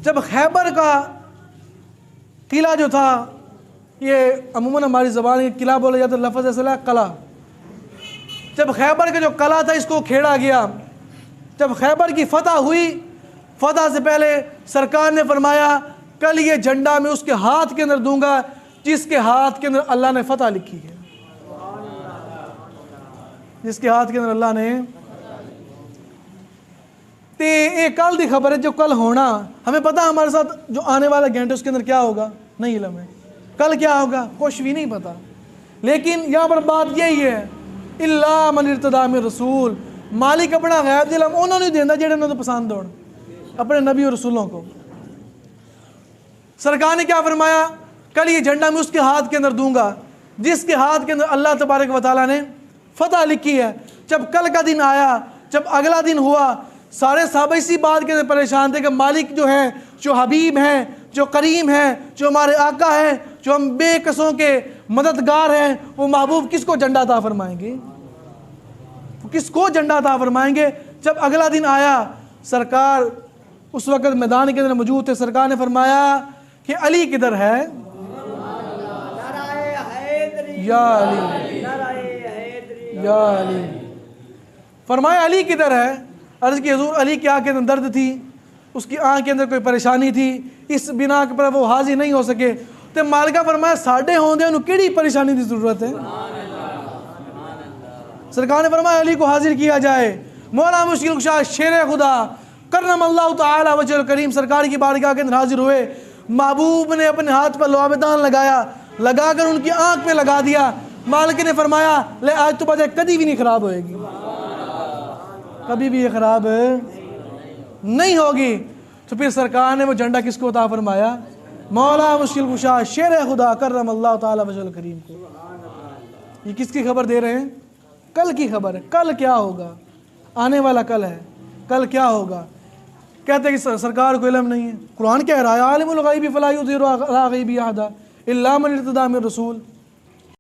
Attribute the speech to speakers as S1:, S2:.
S1: जब खैबर का किला जो था, ये अमूमन हमारी ज़बान में किला बोला जाता है, लफ्ज़ असल है कला। जब खैबर का जो कला था इसको खेड़ा गया, जब खैबर की फ़तह हुई, फ़तह से पहले सरकार ने फरमाया कल ये झंडा मैं उसके हाथ के अंदर दूंगा जिसके हाथ के अंदर अल्लाह ने फ़तह लिखी है, जिसके हाथ के अंदर अल्लाह ने। तो ये कल की खबर है, जो कल होना हमें पता है, हमारे साथ जो आने वाला घंटे उसके अंदर क्या होगा नहीं इल्म है, कल क्या होगा कुछ भी नहीं पता। लेकिन यहाँ पर बात यही है, इल्ला मन इर्तदा मिन रसूल, मालिक अपना गैब इल्म उन्होंने नहीं देता जेड़े उन्होंने पसंद हो, अपने नबी और रसूलों को। सरकार ने क्या फरमाया, कल ये झंडा मैं उसके हाथ के अंदर दूंगा जिसके हाथ के अंदर अल्लाह तबारक व तआला ने फ़तह लिखी है। जब कल का दिन आया, जब अगला दिन हुआ, सारे साहबा इसी बात के अंदर परेशान थे कि मालिक जो है, जो हबीब है, जो करीम है, जो हमारे आका है, जो हम बेकसों के मददगार हैं, वो महबूब किसको झंडा अता फरमाएंगे, किसको झंडा अता फरमाएंगे। जब अगला दिन आया, सरकार उस वक़्त मैदान के अंदर मौजूद थे, सरकार ने फरमाया कि अली किधर है, या अली या अली, फरमाया अली किधर है। अर्ज़ की हुज़ूर अली की आँख के अंदर दर्द थी, उसकी आँख के अंदर कोई परेशानी थी, इस बिना के पर वो हाजिर नहीं हो सके। तो मालिका फरमाया साढ़े होंदे उन्हें किहड़ी परेशानी की ज़रूरत है। सरकार ने फरमाया अली को हाजिर किया जाए। मौला मुश्किल कुशा शेर खुदा करम अल्लाह ताला वजह करीम सरकार की बारगाह के अंदर हाजिर हुए। महबूब ने अपने हाथ पर लुआबदान लगाया, लगाकर उनकी आँख पे लगा दिया। मालिक ने फरमाया ले आज तो बात कभी भी नहीं ख़राब होएगी, कभी भी ये ख़राब नहीं होगी। तो फिर सरकार ने वो झंडा किसको अता फरमाया, मौला मुश्किल कुशा शेर खुदा करम अल्लाह ताला वजह करीम को। ये किसकी खबर दे रहे हैं, कल की खबर है। कल क्या होगा, आने वाला कल है, कल क्या होगा। कहते हैं कि सरकार को इल्म नहीं है। कुरान कह रहा है आलिमुल गैबि फला युज़हिरु अला गैबिही अहदा इल्ला मन इर्तदा मिन रसूल।